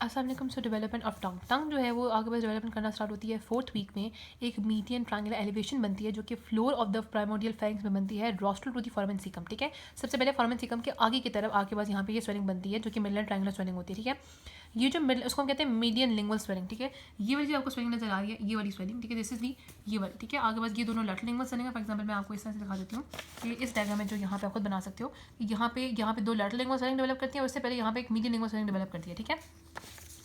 अस्सलाम वालेकुम। सो development of tongue टंग जो है वो आगे बस डेवलपमेंट करना स्टार्ट होती है 4th वीक में। एक मीडियन ट्रायंगुलर एलिवेशन बनती है जो कि floor of the primordial pharynx में बनती है रॉस्ट्रल टू द फोरामेन सीकम। ठीक है, सबसे पहले फोरामेन सीकम के आगे की तरफ आगे पास यहाँ पे ये स्वेलिंग बनती है जो कि मिडल ट्रायंगुलर स्वेलिंग होती है। ठीक है, ये जो मिडल उसको हम कहते हैं मीडियन लिंगुअल स्वेलिंग। ठीक है, ये वाली जो आपको स्वेलिंग नजर आ रही है ये वाली स्वेलिंग, ठीक है, दिस इज दी ये वाली। ठीक है, आगे बस ये दोनों लेटरल लिंगुअल स्वेलिंग है। फॉर एग्जांपल मैं आपको इस तरह से दिखा देती हूँ कि इस डायग्राम में जो यहाँ पे आप खुद बना सकते हो, यहाँ पे दो लेटरल लिंगुअल स्वेलिंग डेवलप करती है, उससे पहले यहाँ पे एक मीडियन लिंगुअल स्वेलिंग डेवलप करती है। ठीक है,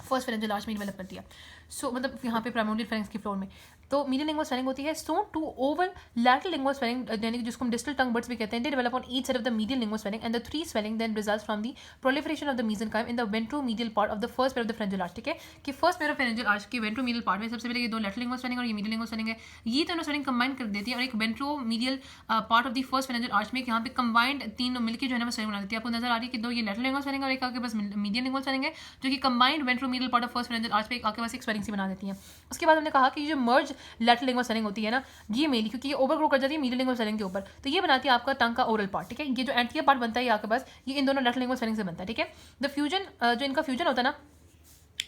फर्स्ट फेरेंजियल आर्च में डेवलप करती है। सो मतलब यहाँ पे प्राइमोडियल फेरिंग्स की फ्लोर में तो मीडियन लिंगुअल स्वेलिंग होती है। So two oval lateral lingual swelling यानी कि जिसको हम डिस्टल टंग बर्ड्स भी कहते हैं, they develop on each side of the median lingual swelling and the three swelling then results from the proliferation of the mesenchyme in the ventromedial part of the first pair of the pharyngeal arch. ठीक है, कि first pair of pharyngeal arch के ventromedial part में सबसे पहले ये दो lateral lingual swelling और ये मीडियन लिंगुअल स्वेलिंग है, ये दोनों स्वेलिंग कंबाइन कर देती है और एक ventromedial part of the first pharyngeal arch में यहाँ पे कंबाइंड तीनों मिलकर जो है ना स्वेलिंग बना देती है। आपको नजर आ रही है कि दो ये लैटरल लिंगुअल स्वेलिंग और एक आपके पास मीडियन लिंगुअल स्वेलिंग है जो कि combined ventromedial part of first pharyngeal arch पे आपके पास एक स्वेलिंग सी बना देती है। उसके बाद हमने कहा कि ये जो मर्ज लैटरल लिंगुअल स्वेलिंग होती है ना, ये मेनली क्योंकि ये ओवर ग्रो कर जाती है मीडियल लिंगुअल स्वेलिंग के ऊपर, तो ये बनाती है आपका टंग का ओरल पार्ट। ठीक है, ये जो एंटीरियर पार्ट बनता है आपके पास ये इन दोनों लैटरल लिंगुअल स्वेलिंग से बनता है। ठीक है, द फ्यूजन जो इनका फ्यूजन होता है ना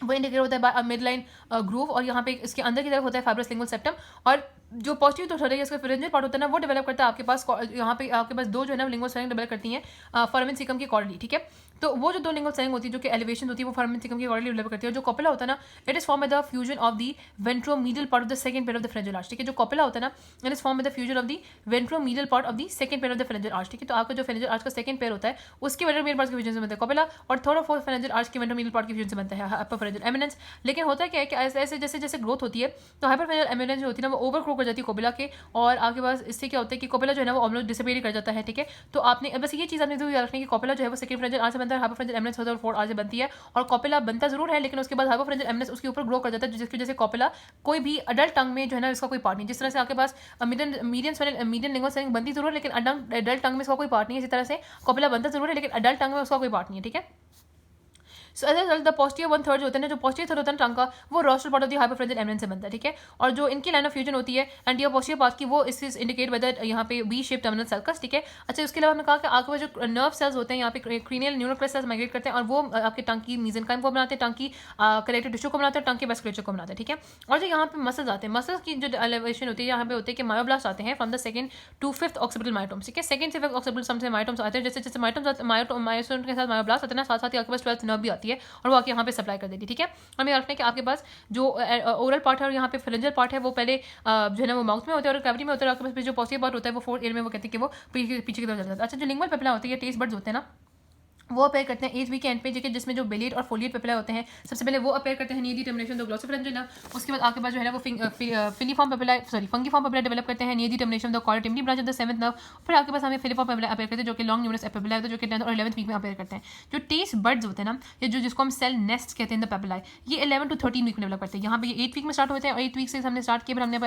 वो इंडिकेट होता है बाय मिड लाइन ग्रूव, और यहाँ पे इसके अंदर की तरफ होता है फाइब्रस लिंगुअल सेप्टम, और जो पॉजिटिव थोड़ा है इसका फेरेंजियल पार्ट होता है ना वो डेवलप करता है आपके पास यहाँ पे आपके पास दो जो है ना लिंगुअल स्वेलिंग डेवलप करती हैं फोरामेन सीकम की कॉर्डली। ठीक है, तो वो जो दो लिंगुअल स्वेलिंग होती है जो कि एलिवेशन होती है वो फोरामेन सीकम की कॉर्डली डेवलप करती है। जो कॉपुला होता है ना it is form by the fusion of the ventromedial part of the second pair of the pharyngeal arch. ठीक है, जो कॉपुला होता है ना it is form by the fusion of the ventromedial part of the second pair of the pharyngeal arch. ठीक है, तो आपका जो फेरेंजियल आर्च का सेकंड पेयर होता है उसके वेंट्रोमीडियल पार्ट के फ्यूजन से बनता है कॉपुला, और थर्ड और फोर्थ फेरेंजियल आर्च के वेंट्रोमीडियल पार्ट के फ्यूजन से बनता है अपर फेरेंजियल एमिनेंस। लेकिन होता क्या है कि ऐसे ऐसे जैसे जैसे ग्रोथ होती है तो हाइपर फेरेंजियल एमिनेंस जो होती है ना वो ओवर ग्रो कर जाती है कॉपुला के, और आपके पास इससे क्या होता है कि कॉपुला जो है ना वो ऑलमोस्ट डिसअपीयर कर जाता है। ठीक है, तो आपने बस ये चीज़ आपने जरूर याद रखनी है कि कॉपुला जो है वो सेकंड फेरेंजियल आर्च से बनता है, हाइपर फेरेंजियल एमिनेंस होता है और फोर्थ आर्च से बनती है, और कॉपुला बनता जरूर है लेकिन उसके बाद हाइपर फेरेंजियल एमिनेंस उसके ऊपर ग्रो कर जाता है, जिसकी वजह से कॉपुला कोई भी अडल्ट टंग में जो है ना इसका कोई पार्ट नहीं। जिस तरह से आपके पास मीडियन लिंगुअल स्वेलिंग बनती जरूर है लेकिन अडल्ट टंग में इसका कोई पार्ट नहीं है, इसी तरह से कॉपुला बनता जरूर है लेकिन अडल्ट टंग में उसका कोई पार्ट नहीं है। ठीक है, so as result the posterior one third जो होता है ना, जो पोस्टीरियर थर्ड होता है टंग का वो रॉस्ट्रल पार्ट ऑफ द हाइपोफ्रेंजियल एमिनेंस से बनता है। ठीक है, और जो इनकी लाइन ऑफ फ्यूजन होती है एंटीरियर पोस्टीरियर पार्ट की वो इस इंडिकेट वेदर यहाँ पे बी शेप टर्मिनल सर्कस। ठीक है, अच्छा उसके अलावा हमने कहा कि आपके पास जो नर्व सेल्स होते हैं यहाँ पे क्रीनियल न्यूरोक्लस सेल्स माइग्रेट करते हैं और वो आपके टंग की मेसेनकाइम को बनाते हैं, टंग की कलेक्टिव टिश्यू को बनाते हैं, टंग के वेस्कुलेचर को बनाते हैं। ठीक है, और जो यहाँ पे मसल्स आते हैं, मसल्स की जो एलिवेशन होती है यहाँ पे होते हैं कि मायोब्लास्ट आते हैं from the second to fifth occipital myotomes. ठीक है, सेकंड से फिफ्थ ऑक्सीपिटल सम से मायोटोम्स आते हैं, जैसे जैसे मायोटोम के साथ मायोब्लास्ट आते हैं ना, साथ साथ ही आपके पास 12th नर्व भी आती है और वो आके यहाँ पे सप्लाई कर देती है। ठीक है, हमें रखना है कि आपके पास जो ओरल पार्ट है और यहाँ पे फेरेंजियल पार्ट है वो पहले जो है ना वो माउथ में होता है और कैविटी में होता है, आपके पास जो पोस्टीरियर पार्ट होता है वो फोर्थ ईयर में वो कहते हैं कि वो पीछे की तरफ चला जाता है। अच्छा, जो लिंगुअल पेपिला होती है टेस्ट बड्स होते हैं ना वो अपेयर करते हैं 8th वीक के एंड पे, जिसमें जो बेलिएट और फोलिएट पेपिला होते हैं सबसे पहले वो अपेयर करते हैं near the termination of the glossopharyngeal nerve. उसके बाद आपके पास जो है ना वो filiform papilla fungiform papilla develop करते हैं near the termination of the chorda tympani branch of the 7th nerve. फिर आपके पास हमें फिलीफॉर्म पेपिला अपेयर करते हैं जो कि लॉन्ग न्यूमरस पेपिला है जो कि 10th और 11th वीक में अपेयर करते हैं। जो टेस्ट बर्ड्स होते हैं ना या जिसको हम सेल नेस्ट कहते हैं द पेपिला, ये 11 to 13 वीक में डेवलप करते हैं। यहाँ पे ये 8th वीक में स्टार्ट होते हैं और 8th वीक से हमने स्टार्ट किया। फिर हमने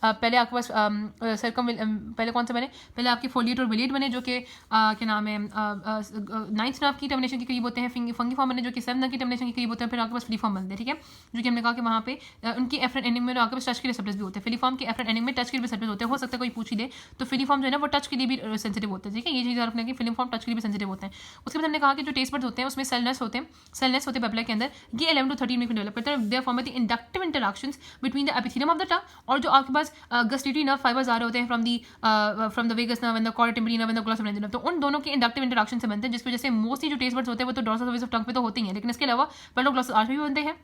पहले आपके पास पहले कौन सा बने, पहले आपके फोलिएट और बेलिएट बने जो कि क्या नाम है 9th नर्व की टर्मिनेशन के करीब होते हैं, फंगीफॉर्म बने जो कि 7th की टर्मिनेशन के करीब होते हैं। फिर आपके पास फिलीफॉर्म बनते हैं। ठीक है, जो कि हमने कहा कि वहाँ पे उनकी एफरेंट एंडिंग में आपके पास टच के रिसेप्टर्स भी होते हैं। फिलीफॉर्म के एफरेंट एंडिंग में टच के रिसेप्टर्स होते हैं, हो सकता है कोई पूछ ही दे, तो फिलीफॉर्म जो है ना वो टच के लिए भी सेंसिटिव होते हैं। ठीक है, ये चीज़ रखना है कि फिलीफॉर्म टच के लिए भी सेंसिटिव होते हैं। उसके बाद हमने कहा कि जो टेस्ट बड्स होते हैं उसमें सेलनेस होते हैं पेपिला के अंदर, ये 11 to 13 वीक में डेवलप करते हैं। There form the inductive interactions between the epithelium of the tongue और जो आपके पास गस्टेटरी नर्व फाइबर्स आ रहे होते हैं from the vagus nerve and the chorda tympani nerve and the glossopharyngeal nerve, तो उन दोनों के इंडक्टिव इंटरैक्शन से बनते हैं, जिसकी वजह से मोस्टली जो टेस्ट बड्स होते हैं वो तो डॉर्सल सर्फेस ऑफ टंग पे तो होते ही हैं, लेकिन इसके अलावा पेलोग्लॉसस आर्च में भी बनते हैं,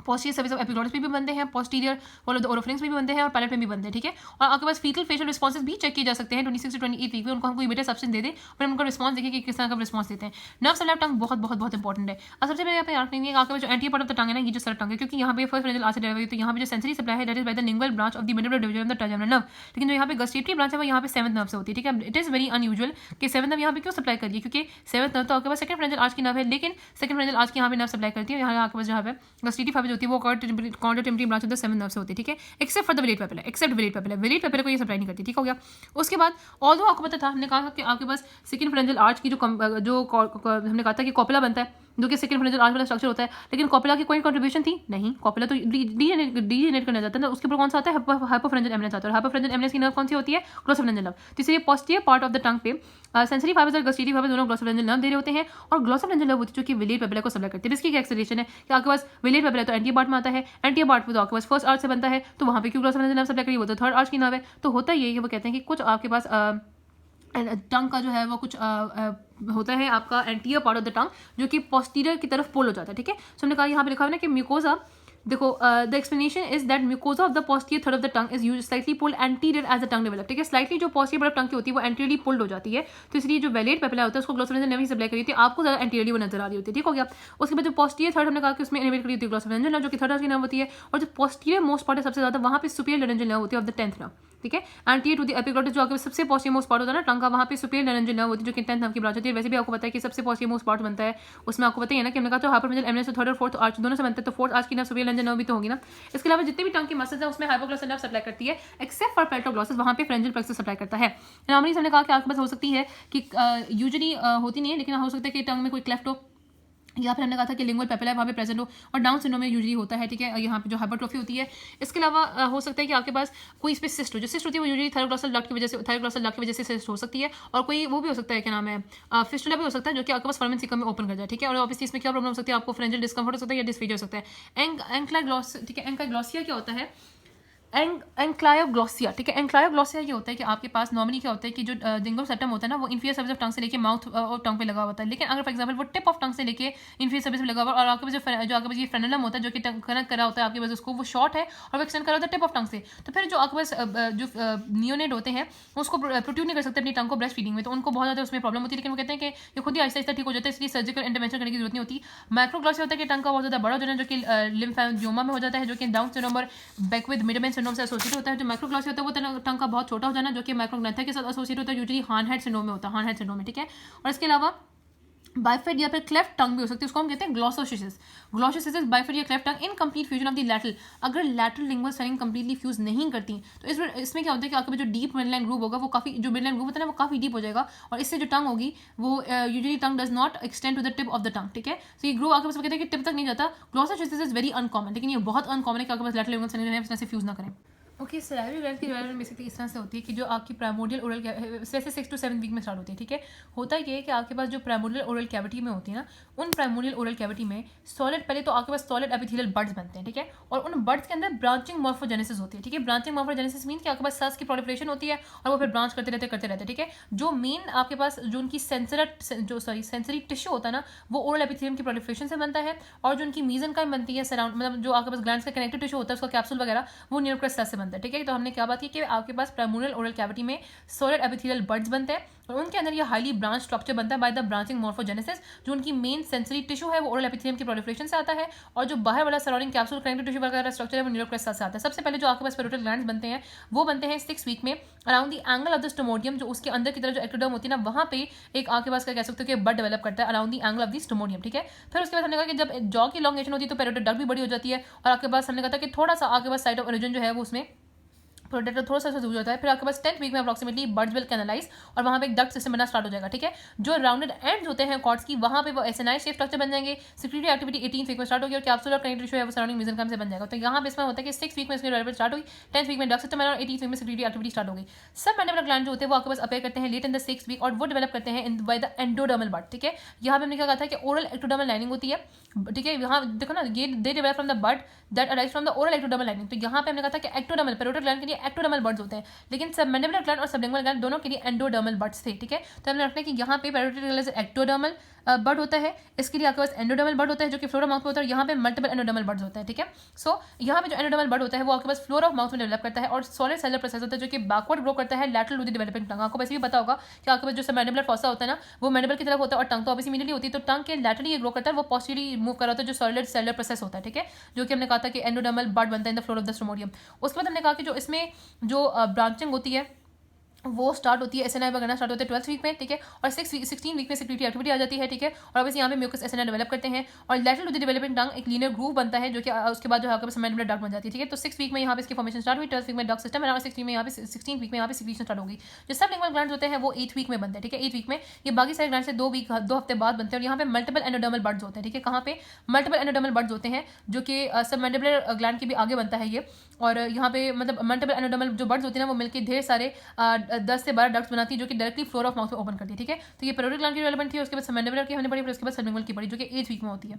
पोस्टीरियर सर्फेस ऑफ एपिग्लॉटिस पे भी बनते हैं, पोस्टीरियर वॉल ऑफ द ओरोफ्रिंक्स में भी बनते हैं और पैलेट में भी बनते हैं। ठीक है, और आपके पास फीटल फेशियल रिस्पॉन्सेस भी चेक किए जा सकते हैं 26 to 28 वीक में। उनको हम कोई बेटर सब्सटेंस दे दें फिर उनका रिस्पॉन्स देखिए कि किस तरह का रिस्पॉन्स देते हैं। नर्व सेल ऑफ टंग बहुत बहुत बहुत इंपॉर्टेंट है। और सबसे पहले यहाँ पे याद रखनी है आपके पास जो एंटीरियर पार्ट ऑफ द टंग है ना, ये जो सर टंग है, क्योंकि यहाँ पे फर्स्ट फेरेंजियल आर्च से डेवलप हुई तो यहाँ पे जो सेंसरी सप्लाई है that is by the lingual branch of the middle division of the trigeminal nerve, लेकिन जो यहाँ पे गस्टेटरी ब्रांच है वो यहाँ पे 7th नर्व से होती है। ठीक है, इट इज वेरी अनयूजुअल कि 7th नर्व यहाँ पे क्यों सप्लाई कर रही है, क्योंकि 7th नर्व तो आपके पास सेकंड फेरेंजियल आर्च की नर्व है, लेकिन सेकंड फेरेंजियल आर्च की यहाँ पे नर्व सप्लाई करती है। यहाँ आपके पास जहाँ पे गस्टेटरी फाइबर होती है वो chorda tympani branch of the 7th nerve से होती है। ठीक है, except for the vallate papilla, vallate papilla को ये सप्लाई नहीं करती। ठीक हो गया। उसके बाद ऑल्दो आपको पता था हमने कहा था कि आपके पास सेकंड फेरेंजियल आर्च की जो हमने कहा था कि कॉपुला बनता है जो कि सेकंड फ्रेंजल आर्च वाला स्ट्रक्चर होता है, लेकिन कॉपुला की कोई कंट्रीब्यूशन थी नहीं, कॉपुला तो डीजेनरेट करना जाता है ना, उसके ऊपर कौन सा आता है, हाइपोफ्रेंजल एमिनेंस आता है, और हाइपोफ्रेंजल एमिनेंस की नर्व कौन सी होती है, ग्लोसोफ्रेंजल नर्व। तो इसलिए पोस्टीरियर पार्ट ऑफ द टंग पे सेंसरी फाइबर्स और गस्टेटिव फाइबर्स दोनों ग्लोसोफ्रेंजल नर्व दे रहे होते हैं, और ग्लोसोफ्रेंजल नर्व होती है जो कि विलेट पेपिला को सप्लाई करती है। इसकी क्या एक्सेलरेशन है कि आपके पास विलेट पेपिला तो एंटीयर पार्ट में आता है, एंटीयर पार्ट तो आपके पास फर्स्ट आर्च से बनता है, तो वहाँ पे क्यों ग्लोसोफ्रेंजल नर्व सप्लाई करी, वो तो थर्ड आर्च की नर्व है। तो होता ये है कि वो कहते हैं कि कुछ आपके पास टंग का जो है वो कुछ होता है आपका एंटीरियर पार्ट ऑफ द टंग जो कि पोस्टीरियर की तरफ पुल हो जाता है, ठीक है। सो हमने कहा यहाँ पे लिखा हुआ है ना कि म्यूकोजा, देखो the explanation is that mucosa of the posterior third of the tongue is use slightly pulled anterior as the tongue develop, ठीक है। स्लाइटली जो पोस्टीरियर पार्ट ऑफ टंग की होती है वो एंटीरियरली पुल्ड हो जाती है, तो इसलिए जो वेलेट पेपिला होता है उसको ग्लोसोफ्रेंजल नर्व ही सप्लाई करी थी, आपको ज़्यादा एंटीरियरली वो नजर आ रही होती है, ठीक हो गया। उसके बाद जो पोस्टीरियर थर्ड हमने कहा कि उसमें इनोवेट करी होती है ग्लोसोफ्रेंजल नर्व जो कि थर्ड आर्च की नर्व होती है, और जो पोस्टीरियर मोस्ट पार्ट है सबसे ज़्यादा वहाँ पे सुपीरियर लेरेंजियल नर्व होती है ऑफ द 10th नर्व, ठीक है। एंटीरियर टू द एपिग्लॉटिस जो आपके सबसे पोस्टीरियर मोस्ट पार्ट होता है ना टंग का, वहाँ पे सुपीरियर लेरेंजियल नर्व होती है जो कि 10th नर्व की ब्रांच होती है। वैसे भी आपको पता है कि सबसे पोस्टीरियर मोस्ट पार्ट बनता है, उसमें आपको पता ही है ना कि हमने कहा तो हाइपोफ्रेंजल एमिनेंस तो थर्ड और फोर्थ आर्च दोनों से बनता है, तो फोर्थ आर्च की नर्व सुपीरियर लेरेंजियल नर्व भी तो होगी ना। इसके अलावा जितने भी टंग की मसल्स है उसमें हाइपोग्लॉसल नर्व सप्लाई करती है, एक्सेप्ट फॉर पेल्टोग्लॉसिस, वहाँ पे फ्रेंजियल प्लेक्सस सप्लाई करता है। नॉर्मली हमने कहा कि आपके पास हो सकती है कि यूजुअली होती नहीं है, लेकिन हो सकता है कि टंग में कोई क्लेफ्ट हो, या फिर हमने कहा था कि लिंगुअल पेपिला वहाँ पे प्रेजेंट हो, और डाउन सिंड्रोम में यूजुअली होता है, ठीक है, यहाँ पे जो हाइपरट्रोफी होती है। इसके अलावा हो सकता है कि आपके पास कोई इस पे सिस्ट हो, जो सिस्ट होती है वो यूजुअली थायरोग्लॉसल डक्ट की वजह से, थायरोग्लॉसल डक्ट की वजह से सिस्ट हो सकती है, और कोई वो भी हो सकता है क्या नाम है फिस्टुला भी हो सकता है जो कि आपके पास फोरामेन सिकम में ओपन कर जाए, ठीक है। और ऑब्वियसली इसमें क्या प्रॉब्लम हो सकती है, आपको फ्रेंजियल डिस्कम्फर्ट हो सकता है या डिस्फीजर हो सकता है। एंक्लाग्लॉस, ठीक है, एंक्लाग्लॉसिया क्या होता है, एंक्लायोग्लॉसिया, ठीक है। एंक्लायोग्लॉसिया ये होता है कि आपके पास नॉर्मली क्या होता है कि जो जिंगम सेप्टम होता है ना वो इन्फीरियर सर्विस ऑफ टंग से लेके माउथ और टंग पे लगा होता है, लेकिन अगर फॉर एग्जांपल वो टिप ऑफ टंग से लेके इन्फीरियर सर्विस पे लगा हुआ और आपके पास जो आपके पास ये फ्रेनुलम होता है जो कि कनेक्ट करा होता है आपके पास उसको, वो शॉर्ट है और वो एक्सटेंड करा होता है टिप ऑफ टंग से, तो फिर जो आपके पास जो नियोनेट होते हैं उसको प्रोट्यूट नहीं कर सकते अपनी टंग को ब्रेस्ट फीडिंग में, तो उनको बहुत ज़्यादा उसमें प्रॉब्लम होती है, लेकिन वो कहते हैं कि ये खुद ही आहिस्ता आहिस्ता ठीक हो जाता है, इसलिए सर्जिकल इंटरवेंशन करने की जरूरत नहीं होती। माइक्रोग्लॉसिया होता है कि टंग का बहुत ज़्यादा बड़ा हो जाना जो कि लिम्फेंजियोमा में हो जाता है, जो कि डाउन सिंड्रोम और बैकविद मिडलमैन सिंड्रोम से एसोसिएट होता है। जो माइक्रोग्लॉसिया होता है वो टंग का बहुत छोटा हो जाना जो कि माइक्रोग्नाथा के साथ एसोसिएट होता है, यूजुअली हार्नहेड सिंड्रोम में होता है, हार्नहेड सिंड्रोम में, ठीक है। और इसके अलावा बाइफेड या फिर क्लेफ्ट टंग भी हो सकती है, उसको हम कहते हैं ग्लोसोसिस। ग्लोसोसिस बाइफेड या cleft tongue incomplete fusion of the lateral, अगर lateral lingual swelling completely fuse नहीं करती तो इसमें क्या होता है कि आपका जो डीप मिडलाइन ग्रूव होगा वो काफी, जो मिडलाइन ग्रूव होता है ना वो काफी डीप हो जाएगा, और इससे जो टंग होगी वो usually tongue does not extend to the tip of the tongue, ठीक है। तो ये ग्रूव आपके पास कहते हैं कि टिप तक नहीं जाता। ग्लोसोसिस इज वेरी अनकॉमन, लेकिन ये बहुत अनकॉमन है कि आपके पास लैटरल लिंगुअल स्वेलिंग है से फ्यूज ना करें। ओके, सलाइवरी ग्लैंड की डेवलपमेंट बेसिकली इस तरह से होती है कि जो आपकी प्राइमोडियल ओरल वैसे 6 to 7 वीक में स्टार्ट होती है, ठीक है। होता ये है कि आपके पास जो प्राइमोडियल ओरल कैविटी में होती है ना, उन प्राइमोडियल ओरल कैविटी में सॉलिड, पहले तो आपके पास सॉलिड एपिथेलियल बड्स बनते हैं, ठीक है, और उन बड्स के अंदर ब्रांचिंग मॉर्फोजेनेसिस होती है, ठीक है। ब्रांचिंग मॉर्फोजेनेसिस मीन कि आपके पास सेल्स की प्रोलिफरेशन होती है और वो फिर ब्रांच करते रहते, ठीक है। जो मेन आपके पास जो उनकी सेंसरी टिश्यू होता है ना वो ओरल एपिथेलियम की प्रोलिफरेशन से बनता है, और जो उनकी मीजेनकाइम बनती है सराउंड, मतलब जो आपके पास ग्लैंड्स का कनेक्टिव टिश्यू होता है उसका कैप्सूल वगैरह, वो न्यूक्लियस सेल से बनता है, ठीक है। तो हमने क्या बात की कि आपके पास प्राइमोडियल ओरल कैविटी में सॉलिड एपिथेलियल बड्स बनते हैं और उनके अंदर ये हाईली ब्रांच स्ट्रक्चर बनता है बाय द ब्रांचिंग मॉर्फोजेनेसिस। जो उनकी मेन सेंसरी टिश्यू है वो ओरल एपिथेलियम की प्रोलिफरेशन से आता है, और जो बाहर वाला सराउंडिंग कैप्सूल कनेक्टिव टिश्यू वगैरह स्ट्रक्चर है वो न्यूक्लियस सेल से आता है। सबसे पहले जो आपके पास पैरोटिड ग्लैंड्स बनते हैं वो बनते हैं 6 वीक में around the angle of the stomodeum, जो उसके अंदर की तरफ जो एक्टोडर्म होती है ना वहाँ पे एक आपके पास क्या कह सकते हो कि बड डेवलप करता है around the angle of the stomodeum, ठीक है। फिर उसके बाद हमने कहा कि जब जॉ की इलॉन्गेशन होती है तो पैरोटिड डक्ट भी बड़ी हो जाती है, और आपके पास हमने कहा था कि थोड़ा सा आपके पास साइट ऑफ ओरिजिन जो है वो उसमें प्रोटेक्टर थोड़ा सा दूर जाता है। फिर आपके पास 10th वीक में अप्रॉक्सीमेटली बड्स विल कैनलाइज और वहाँ पे एक डक्ट सिस्टम बनना स्टार्ट हो जाएगा, ठीक है। जो राउंडेड एंड्स होते हैं कॉर्ड्स की वहाँ पे वो एसएनआई शेप स्ट्रक्चर बन जाएंगे। सिक्रीटरी एक्टिविटी 18th वीक में स्टार्ट होगी और कैप्सूल और कनेक्टिव टिश्यू है वो सराउंडिंग मेसेंकाइम से बन जाएगा। तो यहाँ पे इसमें होता है कि 6th वीक में इसमें डेवलपमेंट स्टार्ट हुई, 10th वीक में डक्ट सिस्टम और 18th वीक में सिक्रीटरी एक्टिविटी स्टार्ट हो गई। सब मैंडिबुलर ग्लैंड जो होते हैं वो आपके पास अपीयर करते हैं late in the 6th week, और वो डेवलप करते हैं बाय द एंडोडर्मल बड, ठीक है। यहाँ पे हमने क्या कहा था कि ओरल एक्टोडर्मल लाइनिंग होती है, ठीक है। यहाँ देखो ना ये they develop from the bud that arise from the oral ectodermal lining. तो यहाँ पे हमने कहा था कि एक्टोडर्मल पैरोटिड ग्लैंड के लिए एक्टोडर्मल बड्स होते हैं, लेकिन सब मैंडिबुलर ग्लैंड और सबलिंगुअल ग्लैंड दोनों के लिए एंडोडर्मल बड्स थे, ठीक है। तो हमने रखना है कि यहाँ पे पैरोटिड ग्लैंड एक्टोडर्मल बड होता है, इसके लिए आपके पास एंडोडर्मल बड होता है जो कि फ्लोर ऑफ माउथ में होता है, और यहाँ पे मल्टीपल एंडोडर्मल बड्स होता है, ठीक है। सो यहाँ पे जो एंडोडर्मल बड होता है वो आपके पास फ्लोर ऑफ माउथ में डेवलप करता है और सॉलिड सेलुलर प्रोसेस होता है जो कि बैकवर्ड ग्रो करता है लैटरल टू द डेवलपिंग टंग। आपको वैसे भी पता होगा कि आपके पास जो मैंडिबुलर फॉसा होता है ना वो मैंडिबल की तरफ होता है और टंग तो ऑब्वियसली इमीडिएटली होती है, तो टंग के लैटरली ये ग्रो करता है, वो पॉस्टीरियरली मूव कर रहा होता है जो सॉलिड सेलुलर प्रोसेस होता है, ठीक है, जो कि हमने कहा था कि एंडोडर्मल बड बनता है in the floor of the stomodeum. उसके बाद हमने कहा कि जो इसमें जो ब्रांचिंग होती है वो स्टार्ट होती है एसएनआई बनना स्टार्ट होता है 12th वीक में, ठीक है। और 16 वीक में सेक्रेटरी एक्टिविटी आ जाती है, ठीक है। और अब यहाँ पे म्यूकस एसएनआई डेवलप करते हैं और लेटरल टू द डेवलपिंग टंग एक लीनियर ग्रूव बनता है जो कि उसके बाद जो है आपके पास मैंडिबुलर डक्ट बन जाती है, ठीक है। तो 6 वीक में यहाँ पे इसकी फॉर्मेशन स्टार्ट हुई, 12th वीक में डक्ट सिस्टम है और 16 में यहाँ पे 16 वीक में यहाँ पे सिक्रीशन स्टार्ट होगी। जो सबलिंगुअल ग्लैंड्स होते हैं वो 8th वीक में बनते हैं, ठीक है। 8th वीक में ये बाकी सारे ग्लैंड से 2 हफ्ते बाद बनते हैं और यहाँ पे मल्टीपल एंडोडर्मल बड्स होते हैं, ठीक है। कहाँ पे मल्टीपल एंडोडर्मल बड्स होते हैं जो कि सब मैंडिबुलर ग्लैंड के भी आगे बनता है ये। और यहाँ पे मतलब मल्टीपल एंडोडर्मल जो बड्स होते हैं ना वो मिलकर ढेर सारे 10 से 12 डक्ट्स बनाती है जो कि डायरेक्टली फ्लोर ऑफ माउथ में ओपन करती है, ठीक है। तो ये पेरोडिक ग्लैंड की डेवलपमेंट थी, उसके बाद मैंडिबुलर की होने पड़ी, फिर उसके बाद सबलिंगुअल की पड़ी जो कि 8th वीक में होती है।